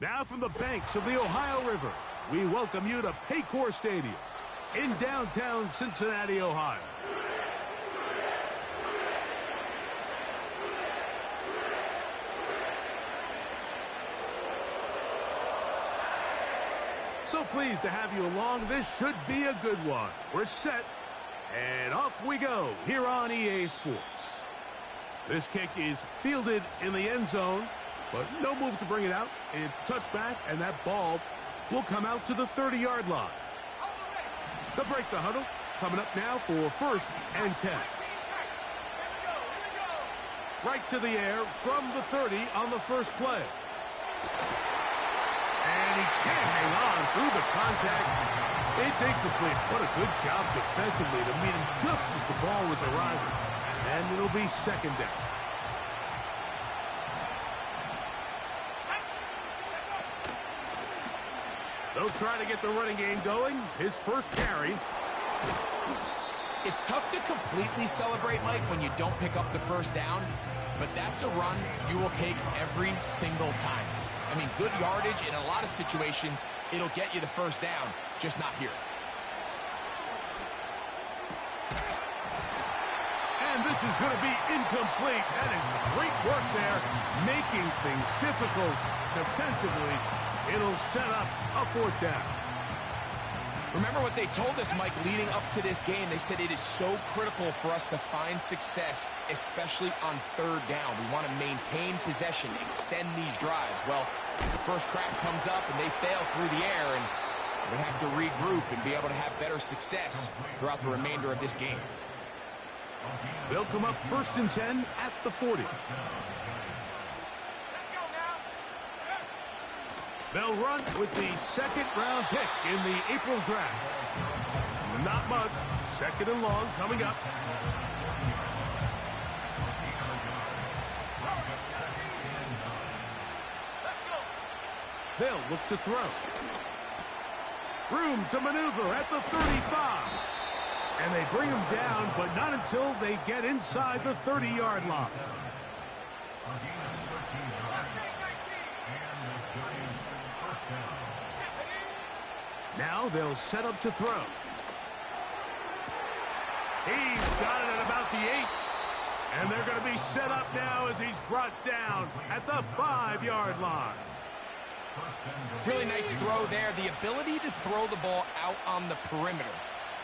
Now from the banks of the Ohio River, we welcome you to Paycor Stadium in downtown Cincinnati, Ohio. So pleased to have you along. This should be a good one. We're set, and off we go here on EA Sports. This kick is fielded in the end zone, but no move to bring it out. It's touchback, and that ball will come out to the 30-yard line. They'll break the huddle. Coming up now for 1st and 10. Right to the air from the 30 on the first play. And he can't hang on through the contact. It's incomplete. What a good job defensively to meet him just as the ball was arriving. And it'll be 2nd down. They'll try to get the running game going. His first carry. It's tough to completely celebrate, Mike, when you don't pick up the first down. But that's a run you will take every single time. I mean, good yardage in a lot of situations. It'll get you the first down, just not here. And this is going to be incomplete. That is great work there, making things difficult defensively. It'll set up a 4th down. Remember what they told us, Mike, leading up to this game. They said it is so critical for us to find success, especially on 3rd down. We want to maintain possession, extend these drives. Well, the first crack comes up and they fail through the air, and we have to regroup and be able to have better success throughout the remainder of this game. They'll come up 1st and 10 at the 40. They'll run with the 2nd-round pick in the April draft. Not much. 2nd and long coming up. They'll look to throw. Room to maneuver at the 35. And they bring him down, but not until they get inside the 30-yard line. Now they'll set up to throw. He's got it at about the 8. And they're going to be set up now as he's brought down at the 5-yard line. Really nice throw there. The ability to throw the ball out on the perimeter.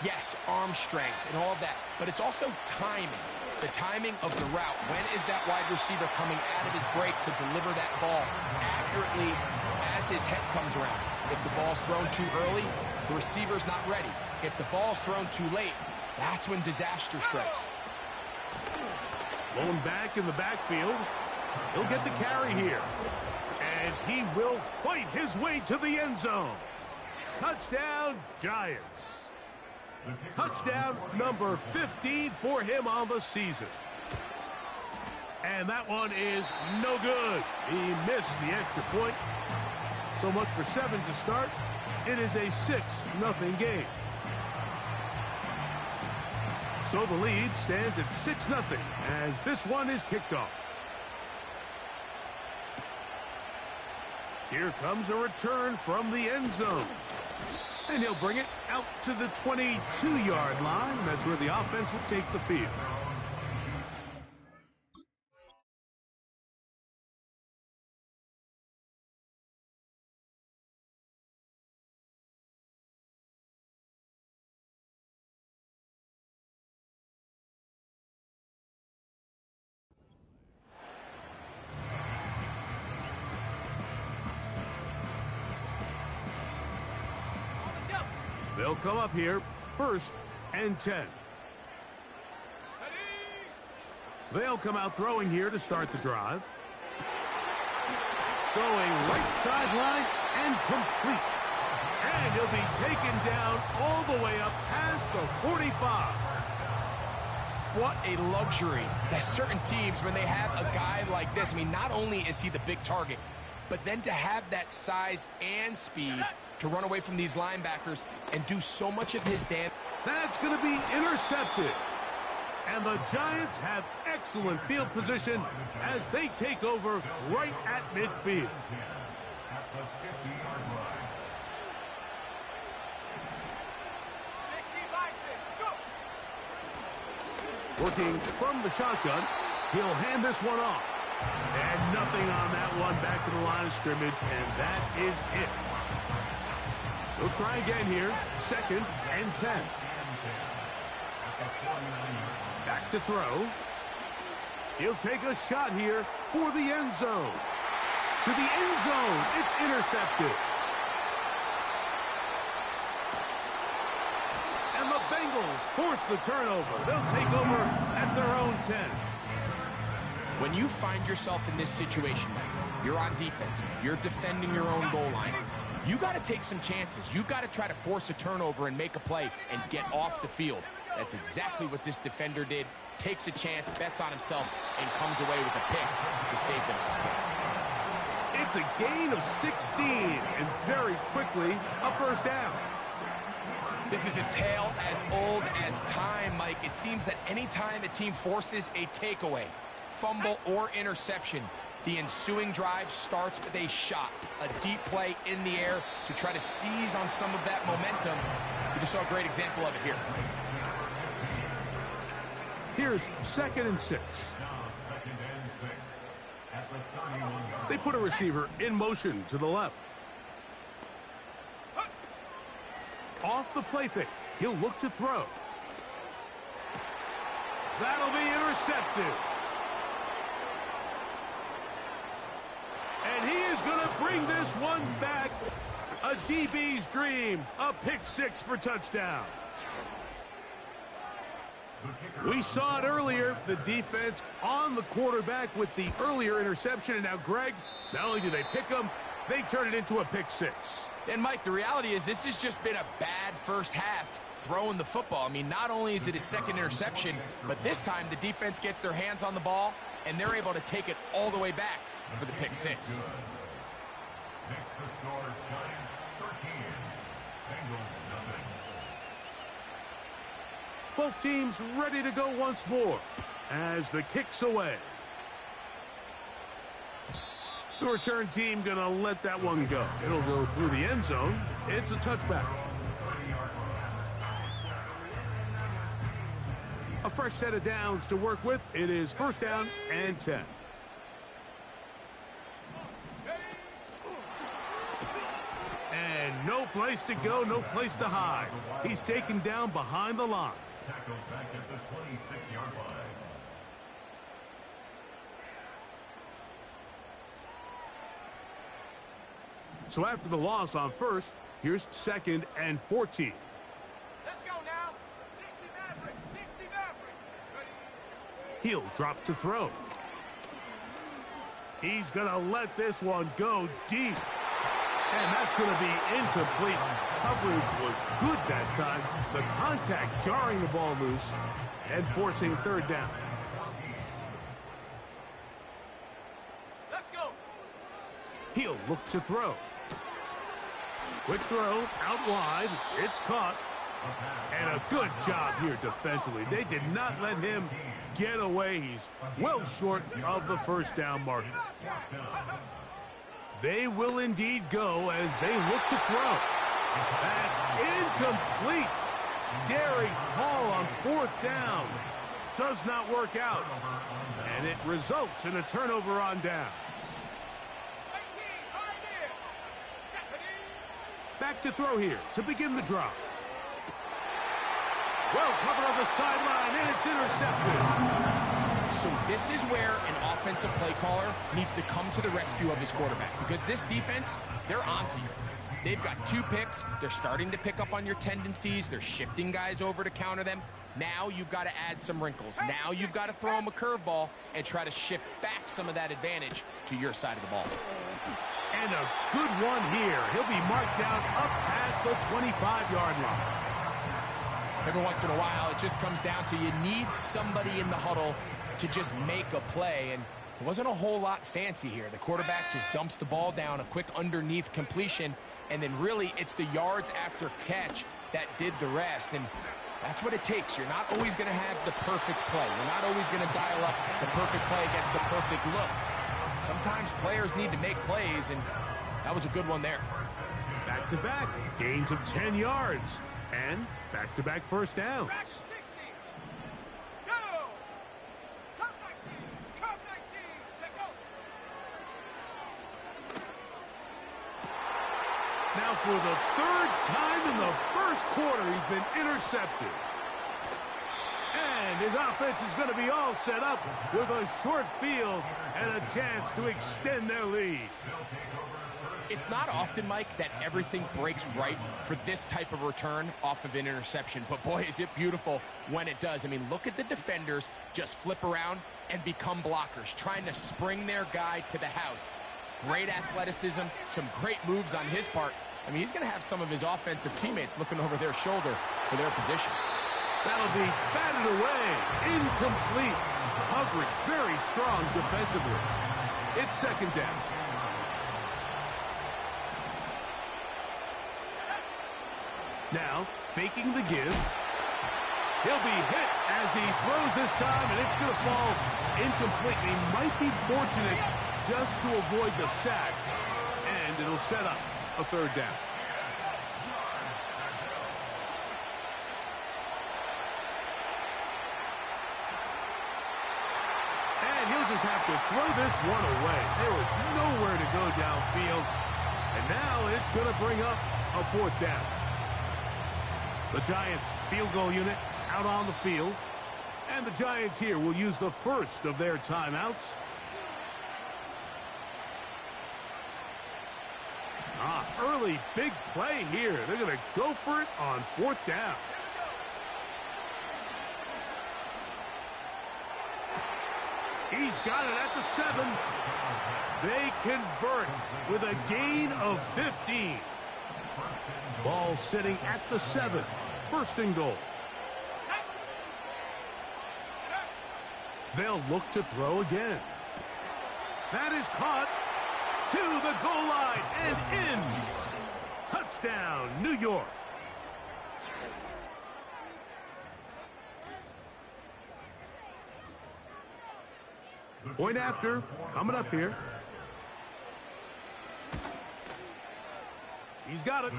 Yes, arm strength and all of that, but it's also timing. The timing of the route. When is that wide receiver coming out of his break to deliver that ball accurately as his head comes around? If the ball's thrown too early, the receiver's not ready. If the ball's thrown too late, that's when disaster strikes. Blown back in the backfield. He'll get the carry here. And he will fight his way to the end zone. Touchdown, Giants. Touchdown number 15 for him on the season. And that one is no good. He missed the extra point. So much for 7 to start. It is a 6-0 game. So the lead stands at 6-0 as this one is kicked off. Here comes a return from the end zone. And he'll bring it out to the 22-yard line. That's where the offense will take the field. They'll come up here, 1st and 10. They'll come out throwing here to start the drive. Going right sideline and complete. And he'll be taken down all the way up past the 45. What a luxury that certain teams, when they have a guy like this, I mean, not only is he the big target, but then to have that size and speed to run away from these linebackers and do so much of his damage. That's going to be intercepted. And the Giants have excellent field position as they take over right at midfield. at the 50-yard line. 60-6, go! Working from the shotgun, he'll hand this one off. And nothing on that one, back to the line of scrimmage, and that is it. We'll try again here, 2nd and 10. Back to throw. He'll take a shot here for the end zone. To the end zone, it's intercepted. And the Bengals force the turnover. They'll take over at their own 10. When you find yourself in this situation, Michael, you're on defense, you're defending your own goal line, you got to take some chances. You've got to try to force a turnover and make a play and get off the field. That's exactly what this defender did. Takes a chance, bets on himself, and comes away with a pick to save them some points. It's a gain of 16, and very quickly, a first down. This is a tale as old as time, Mike. It seems that any time a team forces a takeaway, fumble, or interception, the ensuing drive starts with a shot, a deep play in the air to try to seize on some of that momentum. We just saw a great example of it here. Here's 2nd and 6. They put a receiver in motion to the left. Off the play fake, he'll look to throw. That'll be intercepted. And he is going to bring this one back. A DB's dream. A pick 6 for touchdown. We saw it earlier. The defense on the quarterback with the earlier interception. And now, Greg, not only do they pick him, they turn it into a pick 6. And, Mike, the reality is this has just been a bad first half throwing the football. I mean, not only is it his 2nd interception, but this time the defense gets their hands on the ball, and they're able to take it all the way back for the pick 6. Next to score, Giants 13, Bengals nothing. Both teams ready to go once more as the kick's away. The return team going to let that one go. It'll go through the end zone. It's a touchback. A fresh set of downs to work with. It is 1st down and 10. And no place to go, no place to hide. He's taken down behind the line. Tackled back at the 26-yard line. So after the loss on 1st, here's 2nd and 14. Let's go now. 60 Maverick, 60 Maverick. Ready? He'll drop to throw. He's going to let this one go deep. And that's going to be incomplete. Coverage was good that time. The contact jarring the ball loose and forcing 3rd down. Let's go. He'll look to throw. Quick throw, out wide. It's caught. And a good job here defensively. They did not let him get away. He's well short of the 1st down marker. They will indeed go as they look to throw. That's incomplete. Daring Hall on 4th down. Does not work out. And it results in a turnover on downs. 18, high near. Back to throw here to begin the drive. Well covered on the sideline, and it's intercepted. So this is where an offensive play caller needs to come to the rescue of his quarterback, because this defense, they're onto you. They've got 2 picks. They're starting to pick up on your tendencies. They're shifting guys over to counter them. Now you've got to add some wrinkles. Now you've got to throw them a curveball and try to shift back some of that advantage to your side of the ball. And a good one here. He'll be marked down up past the 25-yard line. Every once in a while, it just comes down to you need somebody in the huddle to just make a play, and it wasn't a whole lot fancy here. The quarterback just dumps the ball down, a quick underneath completion, and then really it's the yards after catch that did the rest, and that's what it takes. You're not always going to have the perfect play. You're not always going to dial up the perfect play against the perfect look. Sometimes players need to make plays, and That was a good one there. Back-to-back gains of 10 yards. And back-to-back first downs. Back 60. Go. Come 19. Come 19. Check go. Now for the third time in the first quarter, he's been intercepted. And his offense is going to be all set up with a short field and a chance to extend their lead. It's not often, Mike, that everything breaks right for this type of return off of an interception. But, boy, is it beautiful when it does. I mean, look at the defenders just flip around and become blockers, trying to spring their guy to the house. Great athleticism, some great moves on his part. I mean, he's going to have some of his offensive teammates looking over their shoulder for their position. That'll be batted away. Incomplete. Coverage very strong defensively. It's second down. Now, faking the give. He'll be hit as he throws this time, and it's going to fall incomplete. He might be fortunate just to avoid the sack, and it'll set up a third down. And he'll just have to throw this one away. There was nowhere to go downfield, and now it's going to bring up a fourth down. The Giants field goal unit out on the field. And the Giants here will use the first of their timeouts. Early big play here. They're going to go for it on fourth down. He's got it at the 7. They convert with a gain of 15. Ball sitting at the 7. First and goal. They'll look to throw again. That is caught to the goal line and in. Touchdown, New York. Point after, coming up here. He's got it.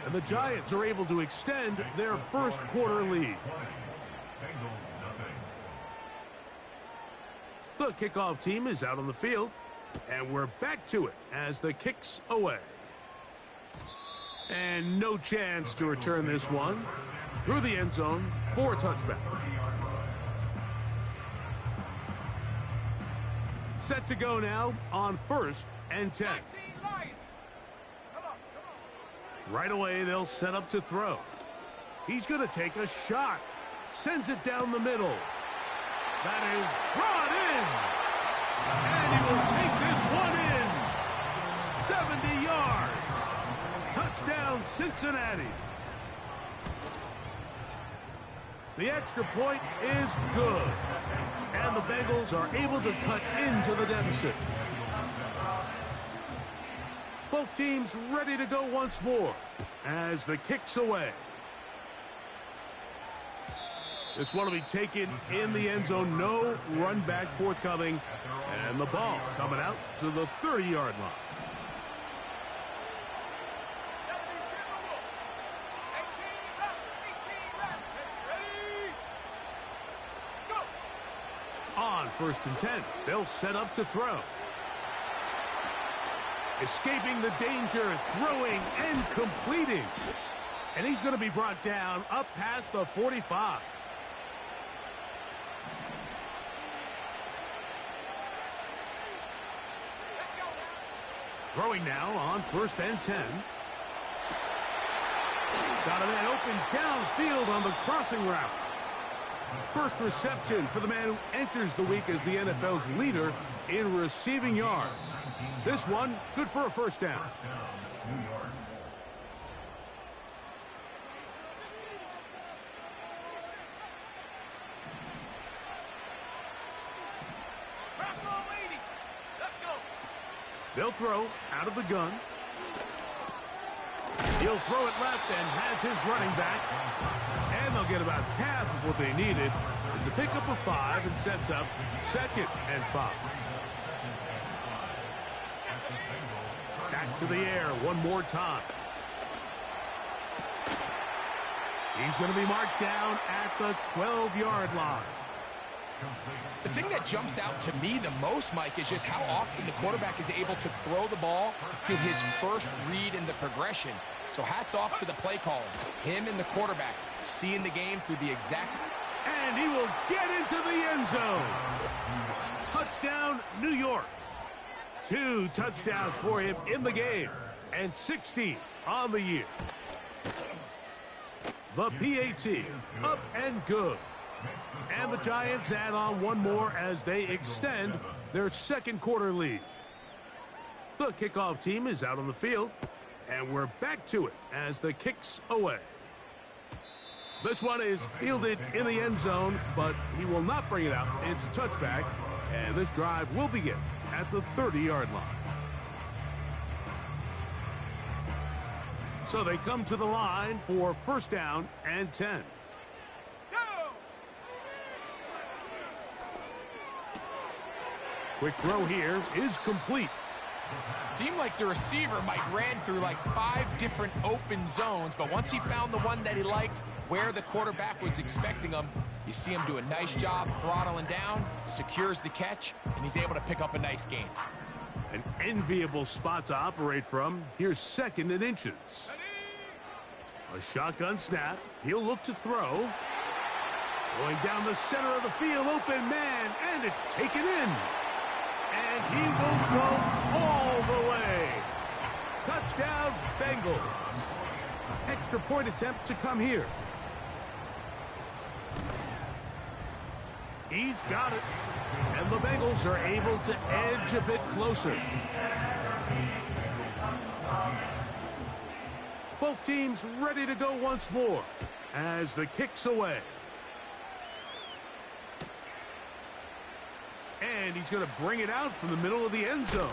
And the Giants are able to extend their first quarter lead. The kickoff team is out on the field. And we're back to it as the kick's away. And no chance to return this one through the end zone for a touchback. Set to go now on 1st and 10. Right away, they'll set up to throw. He's going to take a shot. Sends it down the middle. That is brought in. And he will take this one in. 70 yards. Touchdown, Cincinnati. The extra point is good. And the Bengals are able to cut into the deficit. Both teams ready to go once more as the kick's away. This one will be taken in the end zone. No run back forthcoming. And the ball coming out to the 30-yard line. On 1st and 10, they'll set up to throw. Escaping the danger, throwing and completing. And he's going to be brought down up past the 45. Throwing now on 1st and 10. Got a man open downfield on the crossing route. First reception for the man who enters the week as the NFL's leader in receiving yards. This one, good for a first down. They'll throw out of the gun. He'll throw it left and has his running back. And they'll get about half of what they needed. It's a pickup of 5 and sets up 2nd and 5. Back to the air one more time. He's going to be marked down at the 12-yard line. The thing that jumps out to me the most, Mike, is just how often the quarterback is able to throw the ball to his first read in the progression. So hats off to the play caller. Him and the quarterback seeing the game through the exact... And he will get into the end zone. Touchdown, New York. 2 touchdowns for him in the game, and 16 on the year. The PAT, up and good. And the Giants add on one more as they extend their second quarter lead. The kickoff team is out on the field, and we're back to it as the kick's away. This one is fielded in the end zone, but he will not bring it out. It's a touchback, and this drive will begin at the 30-yard line. So they come to the line for first down and 10. Quick throw here is complete. Seemed like the receiver, Mike, ran through like 5 different open zones, but once he found the one that he liked, where the quarterback was expecting him, you see him do a nice job throttling down, secures the catch, and he's able to pick up a nice gain. An enviable spot to operate from. Here's 2nd and inches. A shotgun snap. He'll look to throw. Going down the center of the field, open man, and it's taken in. And he will go all the way. Touchdown, Bengals. Extra point attempt to come here. He's got it. And the Bengals are able to edge a bit closer. Both teams ready to go once more as the kick's away. And he's going to bring it out from the middle of the end zone.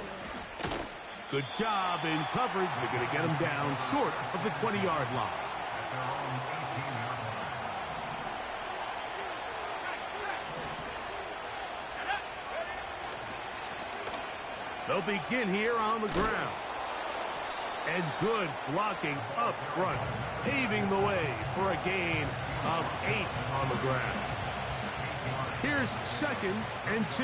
Good job in coverage. They're going to get him down short of the 20-yard line. They'll begin here on the ground. And good blocking up front, paving the way for a gain of 8 on the ground. Here's 2nd and 2.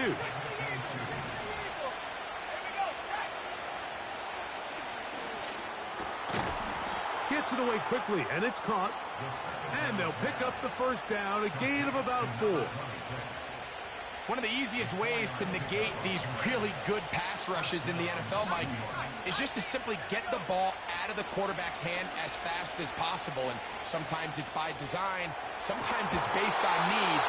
Gets it away quickly, and it's caught. And they'll pick up the first down, a gain of about 4. One of the easiest ways to negate these really good pass rushes in the NFL, Mike, is just to simply get the ball out of the quarterback's hand as fast as possible. And sometimes it's by design, sometimes it's based on need.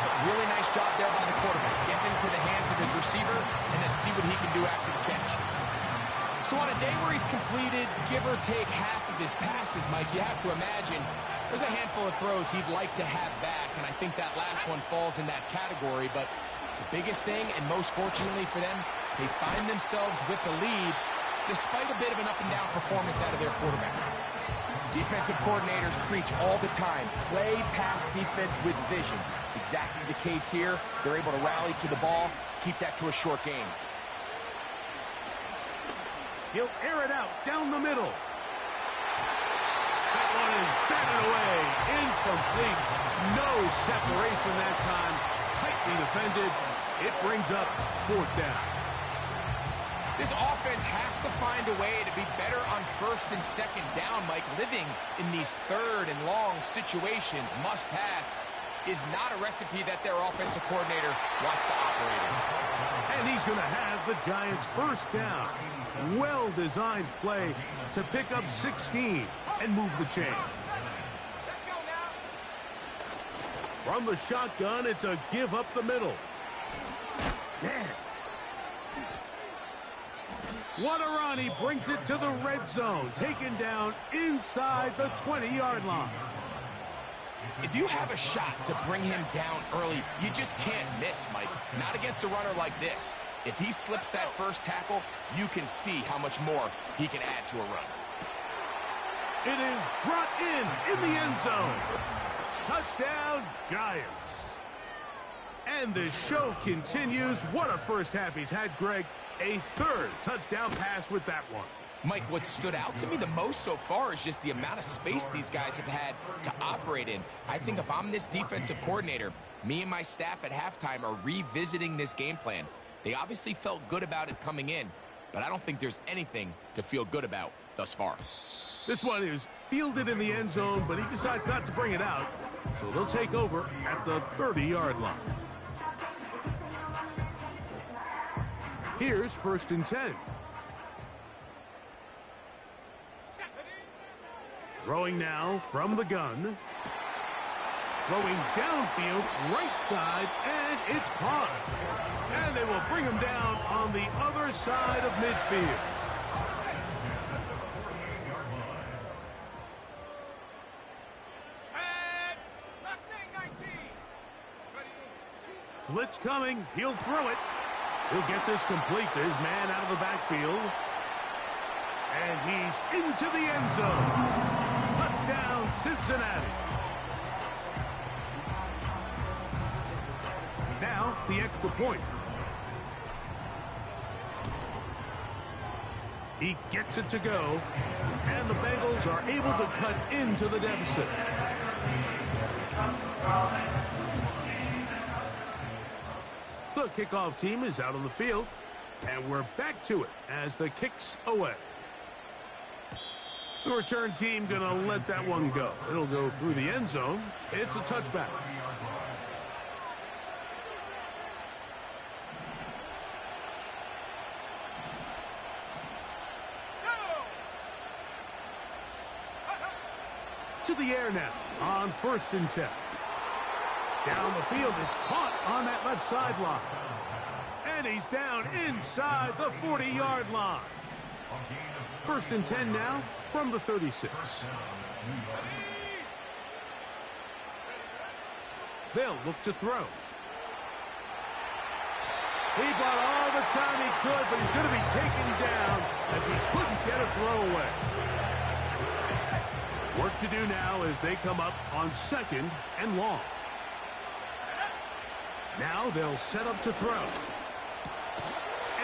But really nice job there by the quarterback, getting into the hands of his receiver and then see what he can do after the catch. So on a day where he's completed, give or take half of his passes, Mike, you have to imagine there's a handful of throws he'd like to have back, and I think that last one falls in that category. But the biggest thing, and most fortunately for them, they find themselves with the lead despite a bit of an up-and-down performance out of their quarterback. Defensive coordinators preach all the time, play pass defense with vision. It's exactly the case here. They're able to rally to the ball, keep that to a short game. He'll air it out down the middle. That one is batted away. Incomplete. No separation that time. Tightly defended. It brings up 4th down. This offense has to find a way to be better on 1st and 2nd down, Mike. Living in these 3rd and long situations, must pass, is not a recipe that their offensive coordinator wants to operate in. And he's going to have the Giants first down. Well-designed play to pick up 16 and move the chains. From the shotgun, it's a give up the middle. Man. What a run. He brings it to the red zone. Taken down inside the 20-yard line. If you have a shot to bring him down early, you just can't miss, Mike. Not against a runner like this. If he slips that first tackle, you can see how much more he can add to a run. It is brought in the end zone. Touchdown, Giants. And the show continues. What a first half he's had, Greg. A 3rd touchdown pass with that one. Mike, what stood out to me the most so far is just the amount of space these guys have had to operate in. I think if I'm this defensive coordinator, me and my staff at halftime are revisiting this game plan. They obviously felt good about it coming in, but I don't think there's anything to feel good about thus far. This one is fielded in the end zone, but he decides not to bring it out, so they'll take over at the 30-yard line. Here's 1st and 10. Throwing now from the gun. Throwing downfield, right side, and it's caught. And they will bring him down on the other side of midfield. Set. Last name 19. Blitz coming. He'll throw it. He'll get this complete to his man out of the backfield. And he's into the end zone. Touchdown, Cincinnati. Now, the extra point. He gets it to go, and the Bengals are able to cut into the deficit. The kickoff team is out on the field, and we're back to it as the kick's away. The return team going to let that one go. It'll go through the end zone. It's a touchback. To the air now on 1st and 10. Down the field, it's caught on that left sideline. And he's down inside the 40-yard line. 1st and 10 now from the 36. They'll look to throw. He bought all the time he could, but he's going to be taken down as he couldn't get a throw away. Work to do now as they come up on 2nd and long. Now they'll set up to throw.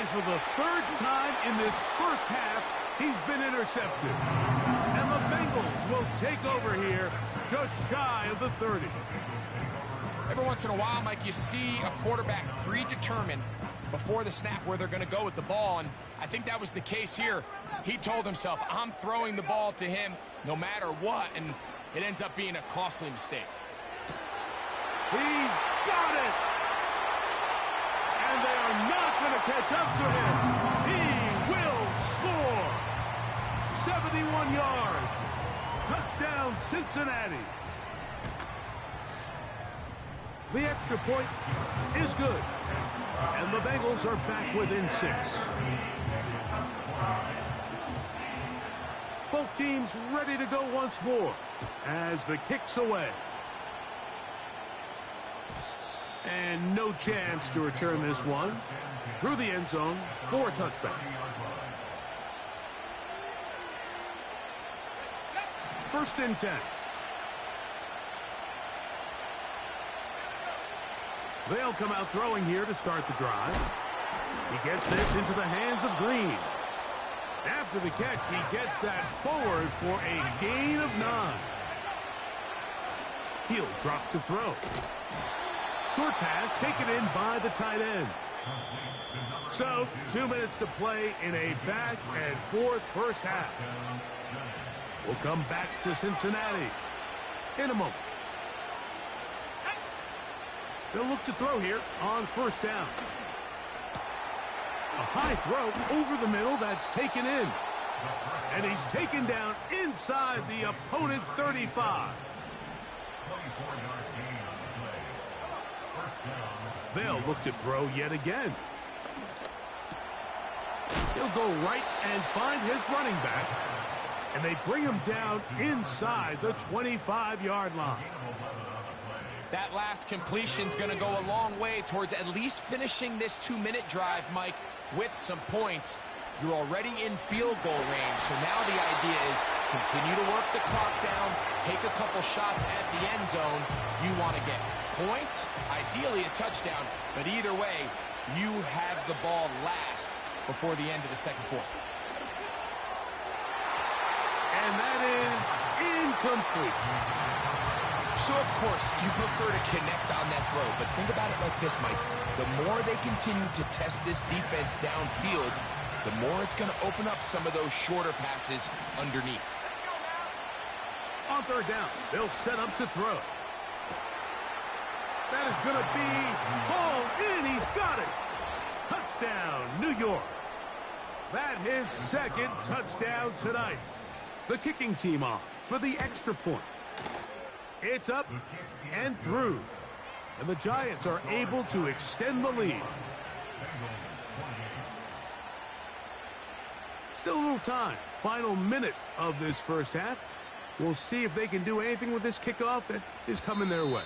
And for the 3rd time in this first half, he's been intercepted. And the Bengals will take over here just shy of the 30. Every once in a while, Mike, you see a quarterback predetermined before the snap where they're going to go with the ball, and I think that was the case here. He told himself, I'm throwing the ball to him no matter what, and it ends up being a costly mistake. He's got it! And they are not going to catch up to him. He will score! 71 yards. Touchdown, Cincinnati. The extra point is good. And the Bengals are back within 6. Both teams ready to go once more as the kick's away. And no chance to return this one through the end zone for a touchback. 1st and 10. They'll come out throwing here to start the drive. He gets this into the hands of Green. After the catch, he gets that forward for a gain of 9. He'll drop to throw. Short pass taken in by the tight end. So, 2 minutes to play in a back and forth first half. We'll come back to Cincinnati in a moment. They'll look to throw here on 1st down. A high throw over the middle that's taken in. And he's taken down inside the opponent's 35. They'll look to throw yet again. He'll go right and find his running back. And they bring him down inside the 25-yard line. That last completion's going to go a long way towards at least finishing this 2-minute drive, Mike, with some points. You're already in field goal range, so now the idea is continue to work the clock down, take a couple shots at the end zone. You want to get points, ideally a touchdown, but either way, you have the ball last before the end of the second quarter. And that is incomplete. So, of course, you prefer to connect on that throw, but think about it like this, Mike. The more they continue to test this defense downfield, the more it's going to open up some of those shorter passes underneath. On third down, they'll set up to throw. That is going to be hauled in. He's got it. Touchdown, New York. That his second touchdown tonight. The kicking team on for the extra point. It's up and through. And the Giants are able to extend the lead. Still a little time. Final minute of this first half. We'll see if they can do anything with this kickoff that is coming their way.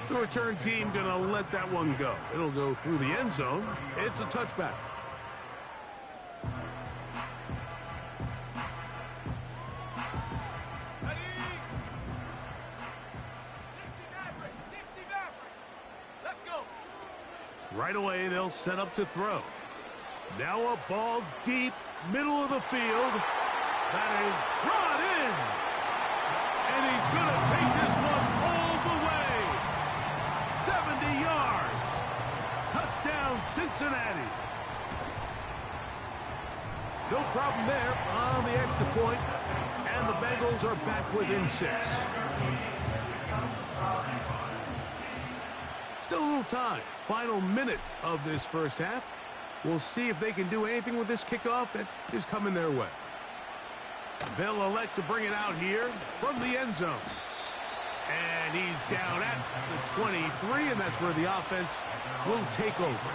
The return team going to let that one go. It'll go through the end zone. It's a touchback. Right away, they'll set up to throw. Now a ball deep, middle of the field. That is brought in. And he's going to take this one all the way. 70 yards. Touchdown, Cincinnati. No problem there on the extra point. And the Bengals are back within 6. Still a little time. Final minute of this first half. We'll see if they can do anything with this kickoff that is coming their way. They'll elect to bring it out here from the end zone. And he's down at the 23, and that's where the offense will take over.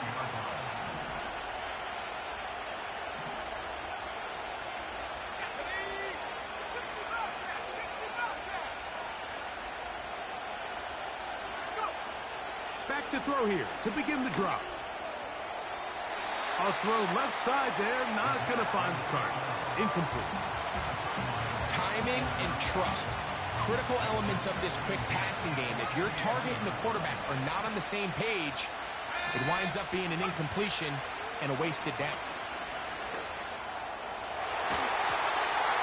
Back to throw here to begin the drop. A throw left side there, not going to find the target. Incomplete. Timing and trust, critical elements of this quick passing game. If your target and the quarterback are not on the same page, it winds up being an incompletion and a wasted down.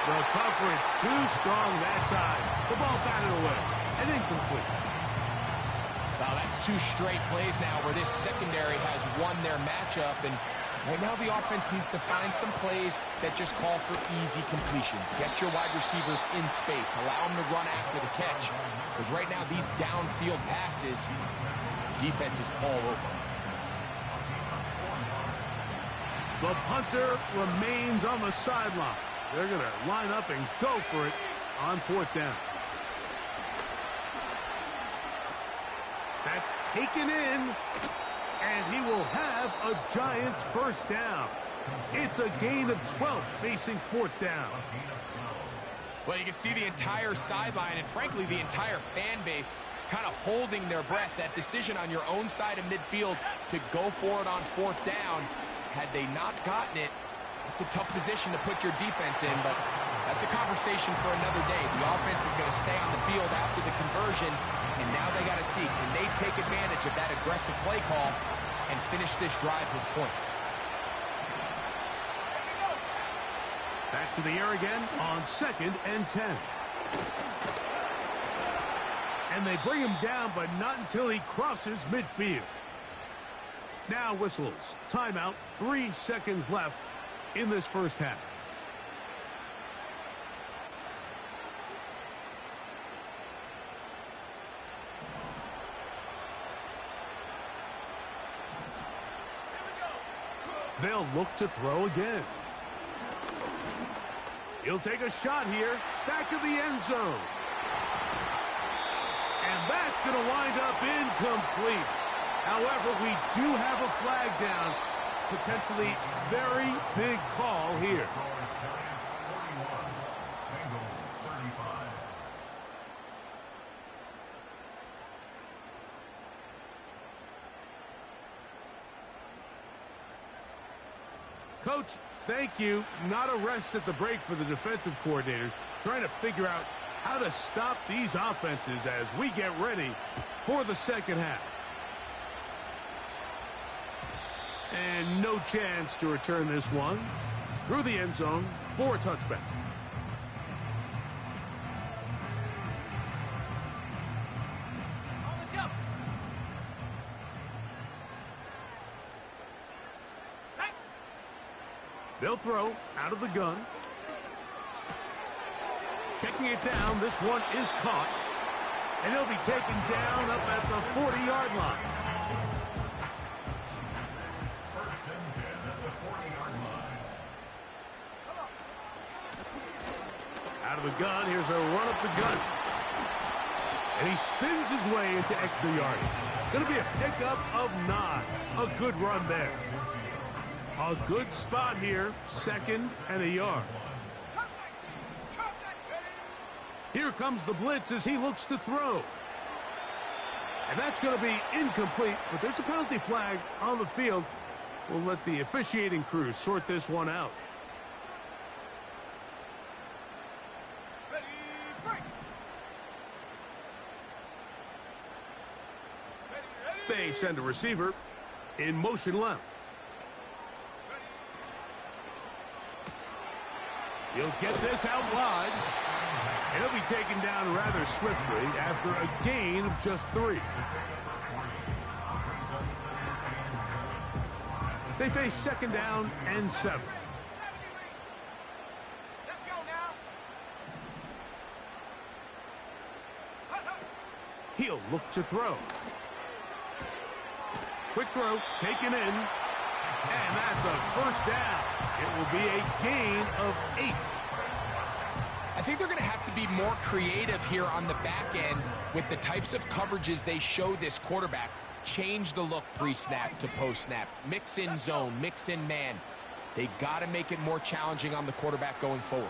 The coverage too strong that time. The ball batted away and incomplete. Well, that's 2 straight plays now where this secondary has won their matchup, and right now the offense needs to find some plays that just call for easy completions. Get your wide receivers in space. Allow them to run after the catch. Because right now these downfield passes, the defense is all over. The punter remains on the sideline. They're going to line up and go for it on fourth down. That's taken in, and he will have a Giants first down. It's a gain of 12 facing fourth down. Well, you can see the entire sideline and, frankly, the entire fan base kind of holding their breath. That decision on your own side of midfield to go for it on fourth down, had they not gotten it, it's a tough position to put your defense in, but that's a conversation for another day. The offense is going to stay on the field after the conversion, and now they got to see, can they take advantage of that aggressive play call and finish this drive with points? Back to the air again on 2nd and 10. And they bring him down, but not until he crosses midfield. Now whistles. Timeout. 3 seconds left in this first half. They'll look to throw again. He'll take a shot here. Back of the end zone. And that's going to wind up incomplete. However, we do have a flag down. Potentially very big call here. Coach, thank you. Not a rest at the break for the defensive coordinators, trying to figure out how to stop these offenses as we get ready for the second half. And no chance to return this one through the end zone for a touchback. They'll throw out of the gun. Checking it down. This one is caught. And he'll be taken down up at the 40-yard line. First and 10 at the 40-yard line. Out of the gun. Here's a run up the gut. And he spins his way into extra yardage. Going to be a pickup of 9. A good run there. A good spot here. 2nd and a yard. Here comes the blitz as he looks to throw. And that's going to be incomplete, but there's a penalty flag on the field. We'll let the officiating crew sort this one out. Ready, break. Ready, They send a receiver in motion left. He'll get this out wide. And he'll be taken down rather swiftly after a gain of just 3. They face 2nd down and 7. Let's go now. He'll look to throw. Quick throw, taken in. And that's a first down. It will be a gain of 8. I think they're going to have to be more creative here on the back end with the types of coverages they show this quarterback. Change the look pre-snap to post-snap. Mix in zone, mix in man. They got to make it more challenging on the quarterback going forward.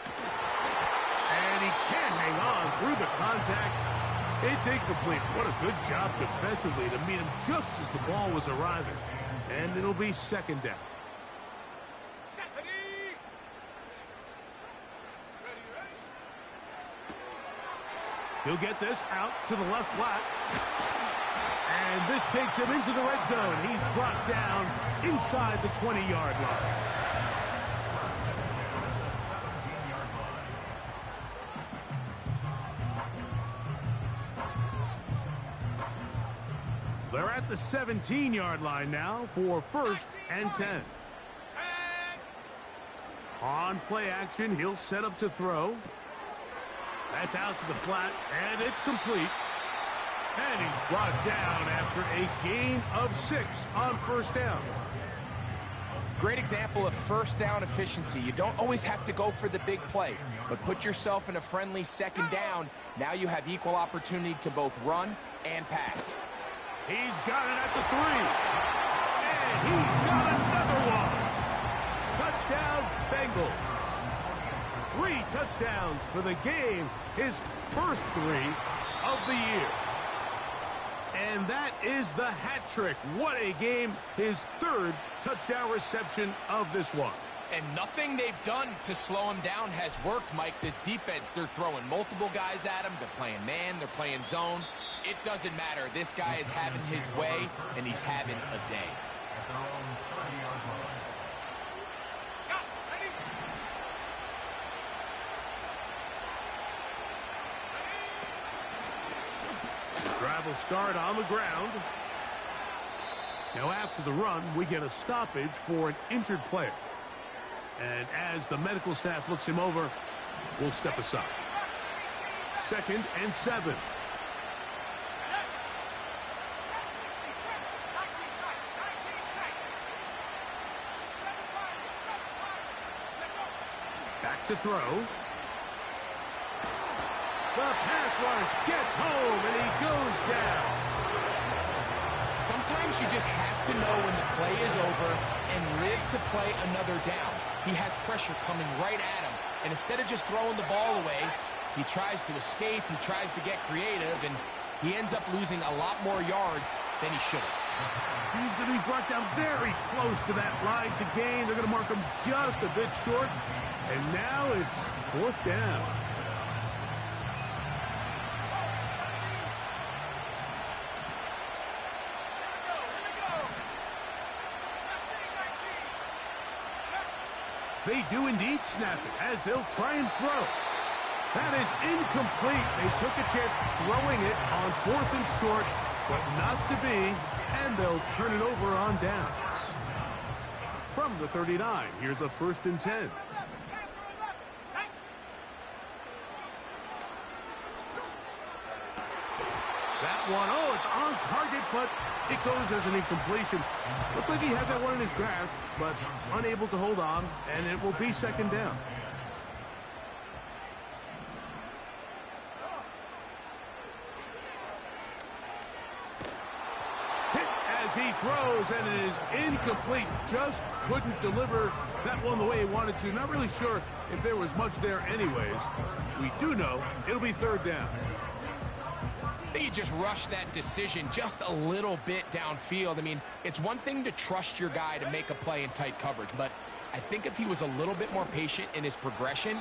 And he can't hang on through the contact. It's incomplete. What a good job defensively to meet him just as the ball was arriving. And it'll be 2nd down. He'll get this out to the left flat. And this takes him into the red zone. He's brought down inside the 20-yard line. They're at the 17-yard line now for 1st and 10. On play action, he'll set up to throw. That's out to the flat, and it's complete. And he's brought down after a gain of 6 on 1st down. Great example of 1st down efficiency. You don't always have to go for the big play, but put yourself in a friendly 2nd down. Now you have equal opportunity to both run and pass. He's got it at the 3. And he's got another one. Touchdown, Bengals. 3 touchdowns for the game, his first 3 of the year. And that is the hat trick. What a game. His 3rd touchdown reception of this one. And nothing they've done to slow him down has worked, Mike. This defense, they're throwing multiple guys at him. They're playing man, they're playing zone. It doesn't matter. This guy is having his way, and he's having a day. At their own 30-yard line. Drive will start on the ground. Now after the run, we get a stoppage for an injured player. And as the medical staff looks him over, we'll step aside. 2nd and 7. Back to throw. The pass rush gets home, and he goes down. Sometimes you just have to know when the play is over and live to play another down. He has pressure coming right at him, and instead of just throwing the ball away, he tries to escape, he tries to get creative, and he ends up losing a lot more yards than he should have. He's going to be brought down very close to that line to gain. They're going to mark him just a bit short, and now it's 4th down. They do indeed snap it as they'll try and throw. That is incomplete. They took a chance throwing it on 4th and short, but not to be, and they'll turn it over on downs. From the 39, here's a 1st and 10. That one, oh, it's on target, but it goes as an incompletion. Looked like he had that one in his grasp, but unable to hold on, and it will be 2nd down. Hit as he throws, and it is incomplete. Just couldn't deliver that one the way he wanted to. Not really sure if there was much there anyways. We do know it'll be 3rd down. I think he just rushed that decision just a little bit downfield. I mean, it's one thing to trust your guy to make a play in tight coverage, but I think if he was a little bit more patient in his progression,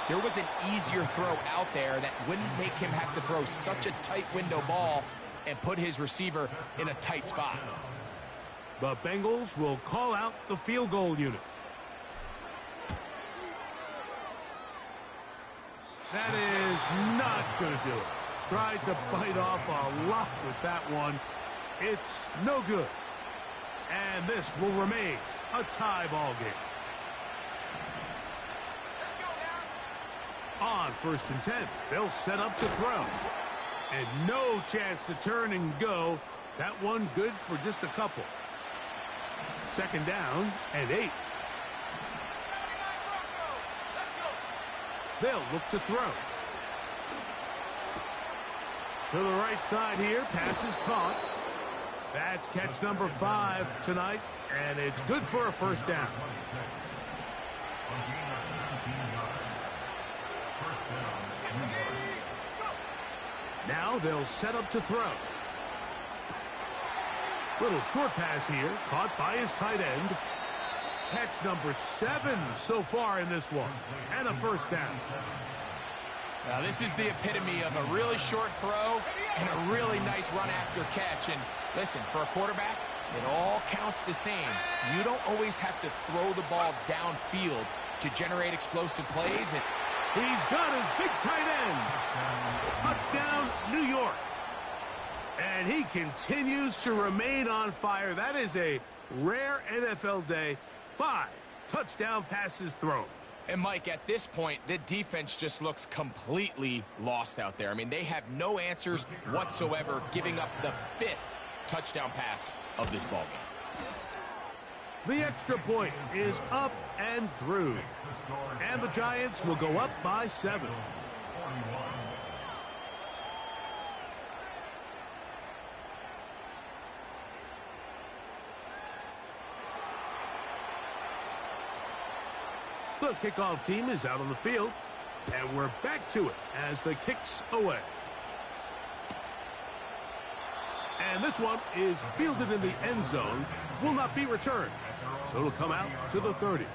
there was an easier throw out there that wouldn't make him have to throw such a tight window ball and put his receiver in a tight spot. The Bengals will call out the field goal unit. That is not going to do it. Tried to bite off a lot with that one. It's no good. And this will remain a tie ball game. On 1st and 10, they'll set up to throw. And no chance to turn and go. That one good for just a couple. 2nd down and 8. They'll look to throw. To the right side here, pass is caught. That's catch number 5 tonight, and it's good for a 1st down. Now they'll set up to throw. Little short pass here, caught by his tight end. Catch number 7 so far in this one, and a 1st down. Now, this is the epitome of a really short throw and a really nice run after catch. And listen, for a quarterback, it all counts the same. You don't always have to throw the ball downfield to generate explosive plays. And he's got his big tight end. Touchdown, New York. And he continues to remain on fire. That is a rare NFL day. 5 touchdown passes thrown. And, Mike, at this point, the defense just looks completely lost out there. I mean, they have no answers whatsoever, giving up the 5th touchdown pass of this ballgame. The extra point is up and through. And the Giants will go up by 7. The kickoff team is out on the field, and we're back to it as the kick's away. And this one is fielded in the end zone, will not be returned, so it'll come out to the 30.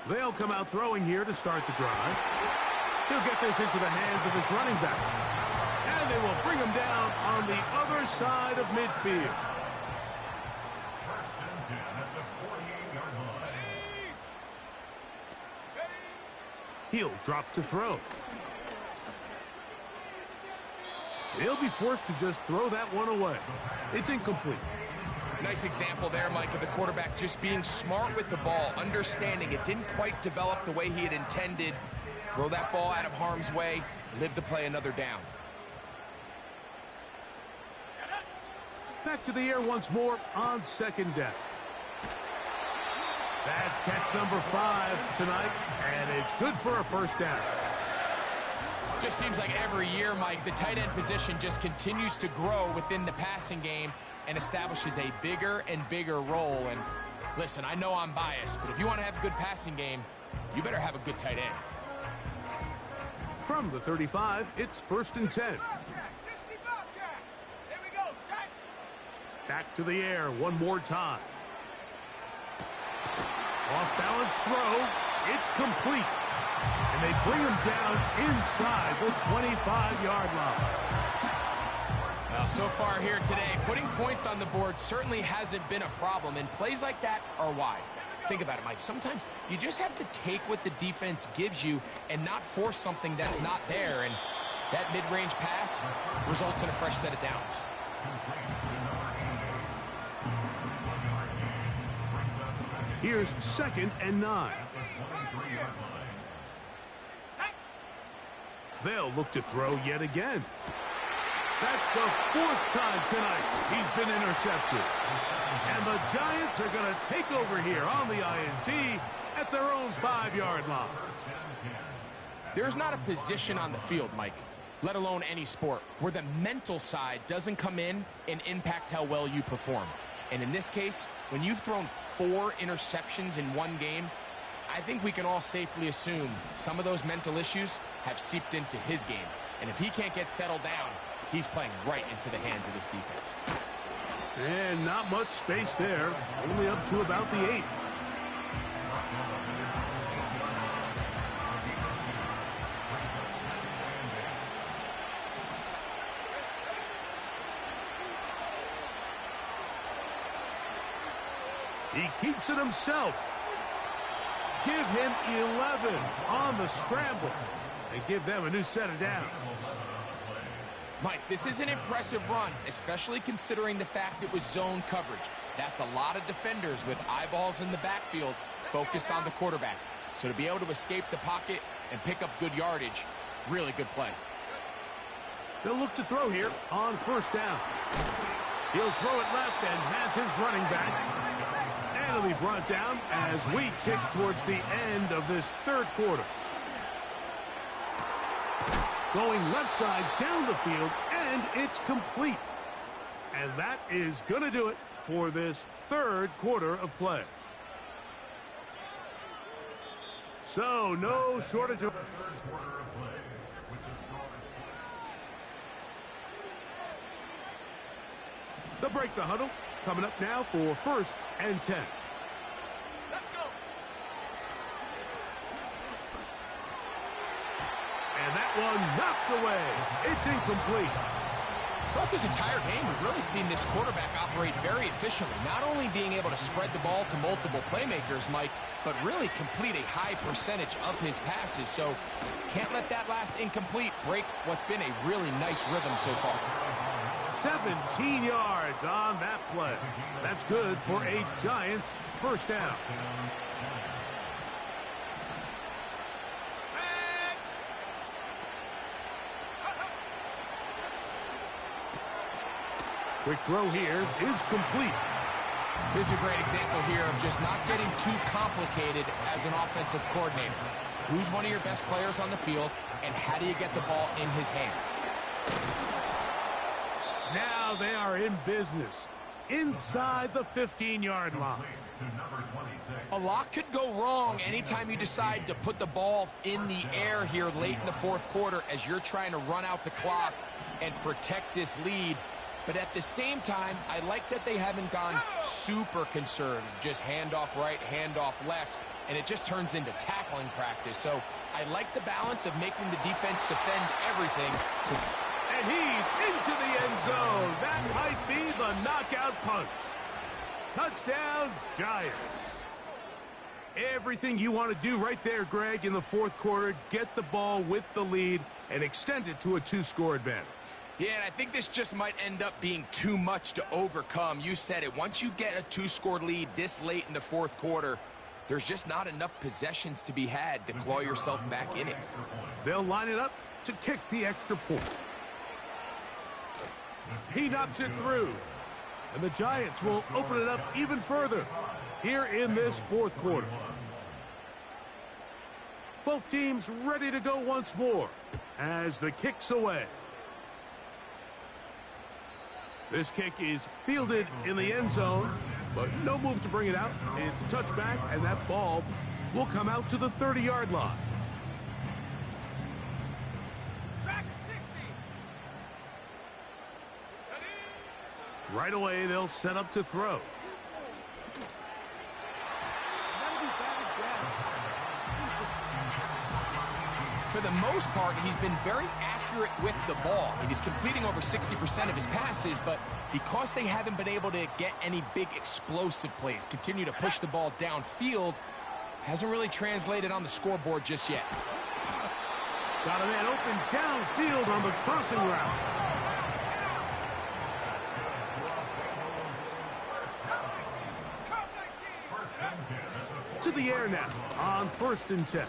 They'll come out throwing here to start the drive. He'll get this into the hands of his running back. And they will bring him down on the other side of midfield. 1st and 10 at the 48-yard line. He'll drop to throw. He'll be forced to just throw that one away. It's incomplete. Nice example there, Mike, of the quarterback just being smart with the ball, understanding it didn't quite develop the way he had intended. Throw that ball out of harm's way, live to play another down. Back to the air once more on 2nd down. That's catch number 5 tonight, and it's good for a 1st down. Just seems like every year, Mike, the tight end position just continues to grow within the passing game and establishes a bigger and bigger role. And listen, I know I'm biased, but if you want to have a good passing game, you better have a good tight end. From the 35, it's 1st and 10. Back to the air one more time. Off-balance throw. It's complete. And they bring him down inside the 25-yard line. Now, so far here today, putting points on the board certainly hasn't been a problem, and plays like that are why. Think about it, Mike. Sometimes you just have to take what the defense gives you and not force something that's not there. And that mid-range pass results in a fresh set of downs. Here's 2nd and 9. They'll look to throw yet again. That's the 4th time tonight he's been intercepted. And the Giants are going to take over here on the INT at their own 5-yard line. There's not a position on the field, Mike, let alone any sport, where the mental side doesn't come in and impact how well you perform. And in this case, when you've thrown 4 interceptions in one game, I think we can all safely assume some of those mental issues have seeped into his game. And if he can't get settled down, he's playing right into the hands of this defense. And not much space there, only up to about the 8. He keeps it himself. Give him 11 on the scramble and give them a new set of downs. Mike, this is an impressive run, especially considering the fact it was zone coverage. That's a lot of defenders with eyeballs in the backfield focused on the quarterback. So to be able to escape the pocket and pick up good yardage, really good play. They'll look to throw here on 1st down. He'll throw it left and has his running back. And he'll be brought down as we tick towards the end of this 3rd quarter. Going left side down the field, and it's complete. And that is going to do it for this 3rd quarter of play. So, no shortage of... They'll break the huddle. Coming up now for 1st and 10. Let's go. And that one knocked away. It's incomplete. Throughout this entire game, we've really seen this quarterback operate very efficiently, not only being able to spread the ball to multiple playmakers, Mike, but really complete a high percentage of his passes. So can't let that last incomplete break what's been a really nice rhythm so far. 17 yards on that play. That's good for a Giants 1st down. Quick throw here is complete. This is a great example here of just not getting too complicated as an offensive coordinator. Who's one of your best players on the field, and how do you get the ball in his hands? Now they are in business inside the 15-yard line. A lot could go wrong anytime you decide to put the ball in the air here late in the 4th quarter as you're trying to run out the clock and protect this lead. But at the same time, I like that they haven't gone super conservative, just handoff right, handoff left, and it just turns into tackling practice. So I like the balance of making the defense defend everything. And he's into the end zone. That might be the knockout punch. Touchdown, Giants. Everything you want to do right there, Greg, in the 4th quarter, get the ball with the lead and extend it to a 2-score advantage. Yeah, and I think this just might end up being too much to overcome. You said it. Once you get a 2-score lead this late in the 4th quarter, there's just not enough possessions to be had to claw yourself back in it. They'll line it up to kick the extra point. He knocks it through. And the Giants will open it up even further here in this 4th quarter. Both teams ready to go once more as the kick's away. This kick is fielded in the end zone, but no move to bring it out. It's touchback, and that ball will come out to the 30-yard line. Track at 60. Right away, they'll set up to throw. For the most part, he's been very accurate accurate with the ball. I mean, he's completing over 60% of his passes, but because they haven't been able to get any big explosive plays, continue to push the ball downfield, hasn't really translated on the scoreboard just yet. Got a man open downfield on the crossing route. To the air now on 1st and 10.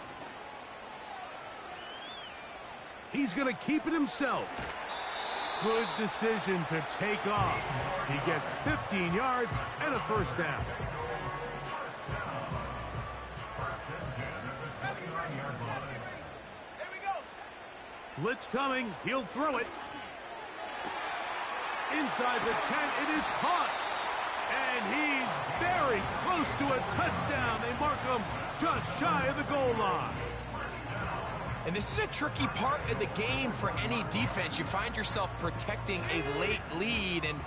He's going to keep it himself. Good decision to take off. He gets 15 yards and a 1st down. Blitz coming. He'll throw it. Inside the 10, it is caught. And he's very close to a touchdown. They mark him just shy of the goal line. And this is a tricky part of the game for any defense. You find yourself protecting a late lead, and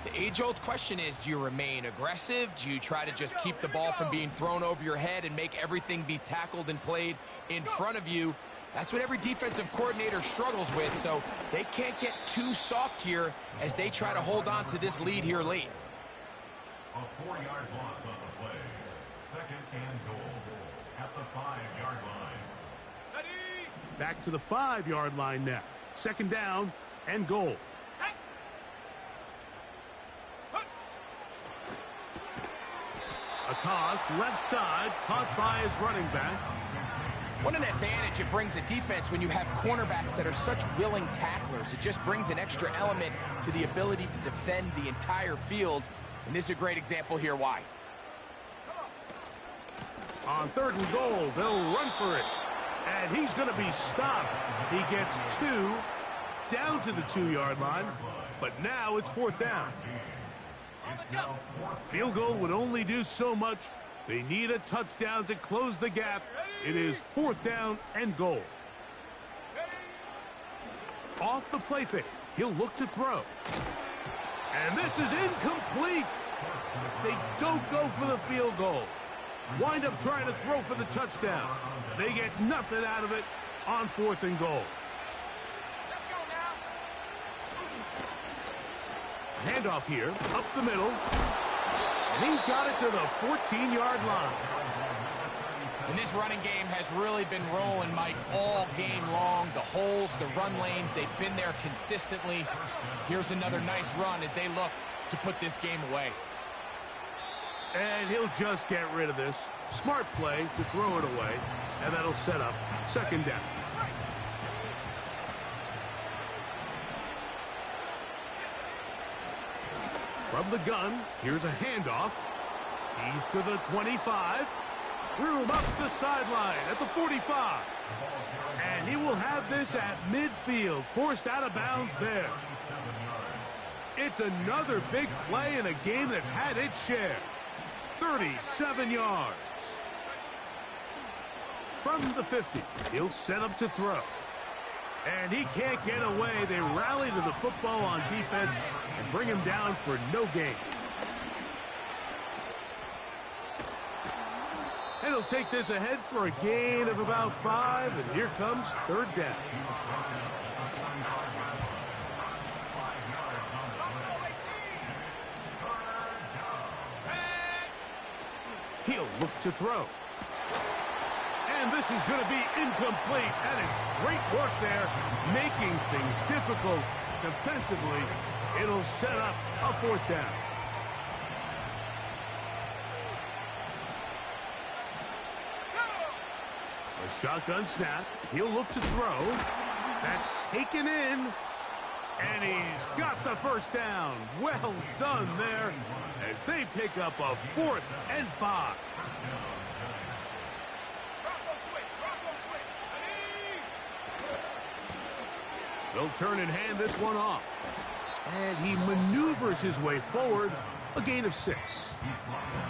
the age-old question is, do you remain aggressive? Do you try to just keep the ball from being thrown over your head and make everything be tackled and played in front of you? That's what every defensive coordinator struggles with, so they can't get too soft here as they try to hold on to this lead here late. A 4-yard loss on the play. 2nd and goal at the 5-yard line. Back to the 5-yard line now. 2nd down and goal. A toss left side, caught by his running back. What an advantage it brings a defense when you have cornerbacks that are such willing tacklers. It just brings an extra element to the ability to defend the entire field. And this is a great example here why. On 3rd and goal, they'll run for it. And he's going to be stopped. He gets 2 down to the 2-yard line. But now it's 4th down. Field goal would only do so much. They need a touchdown to close the gap. It is 4th down and goal. Off the play fake. He'll look to throw. And this is incomplete. They don't go for the field goal. Wind up trying to throw for the touchdown. They get nothing out of it on 4th and goal. Handoff here, up the middle. And he's got it to the 14-yard line. And this running game has really been rolling, Mike, all game long. The holes, the run lanes, they've been there consistently. Here's another nice run as they look to put this game away. And he'll just get rid of this. Smart play to throw it away. And that'll set up 2nd down. From the gun, here's a handoff. He's to the 25. Room up the sideline at the 45. And he will have this at midfield, forced out of bounds there. It's another big play in a game that's had its share. 37 yards. From the 50, he'll set up to throw. And he can't get away. They rally to the football on defense and bring him down for no gain. And he'll take this ahead for a gain of about 5, and here comes 3rd down. He'll look to throw. And this is going to be incomplete. That is great work there, making things difficult defensively. It'll set up a 4th down. A shotgun snap. He'll look to throw. That's taken in. And he's got the 1st down. Well done there as they pick up a 4th and 5. They'll turn and hand this one off. And he maneuvers his way forward, a gain of 6.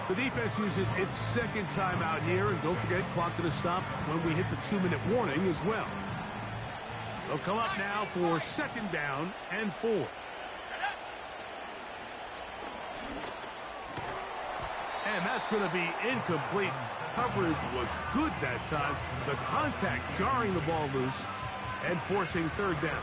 The defense uses its 2nd timeout here, and don't forget, clock to stop when we hit the 2-minute warning as well. They'll come up now for 2nd down and 4. And that's going to be incomplete. Coverage was good that time. The contact jarring the ball loose. and forcing third down.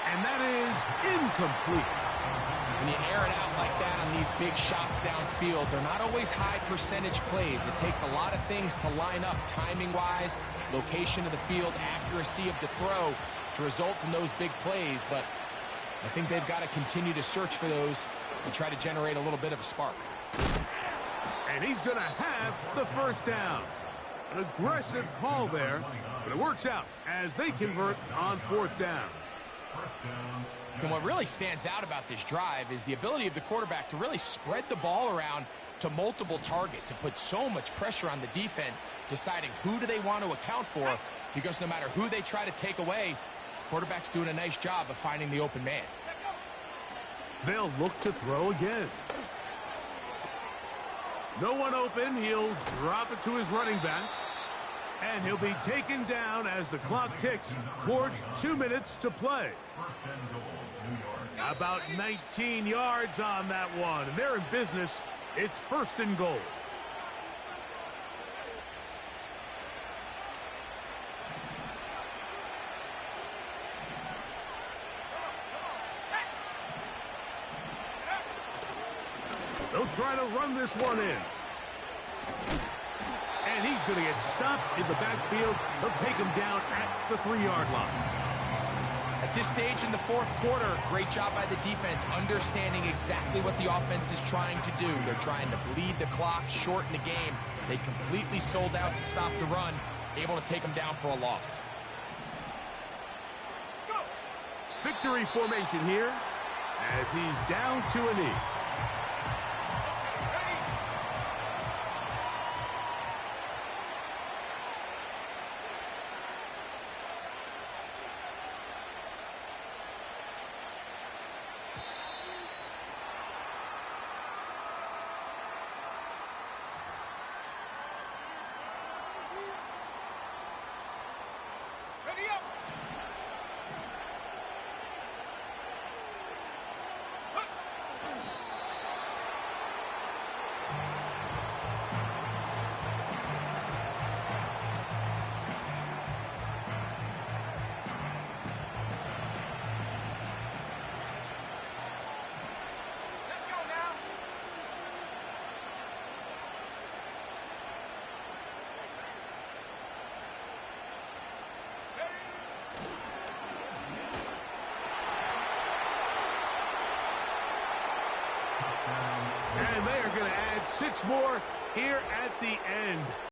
And that is incomplete. When you air it out like that on these big shots downfield, they're not always high percentage plays. It takes a lot of things to line up timing-wise, location of the field, accuracy of the throw to result in those big plays. But I think they've got to continue to search for those and try to generate a little bit of a spark. And he's going to have the first down. An aggressive call there, but it works out as they convert on fourth down. And what really stands out about this drive is the ability of the quarterback to really spread the ball around to multiple targets and put so much pressure on the defense, deciding who do they want to account for, because no matter who they try to take away, quarterback's doing a nice job of finding the open man. They'll look to throw again. No one open. He'll drop it to his running back. And he'll be taken down as the clock ticks towards 2 minutes to play. About 19 yards on that one. And they're in business. It's first and goal. They'll try to run this one in. And he's going to get stopped in the backfield. They'll take him down at the 3-yard line. At this stage in the fourth quarter, great job by the defense, understanding exactly what the offense is trying to do. They're trying to bleed the clock, shorten the game. They completely sold out to stop the run, able to take him down for a loss. Victory formation here as he's down to a knee. Ready up! Let's go now! And they are going to add 6 more here at the end.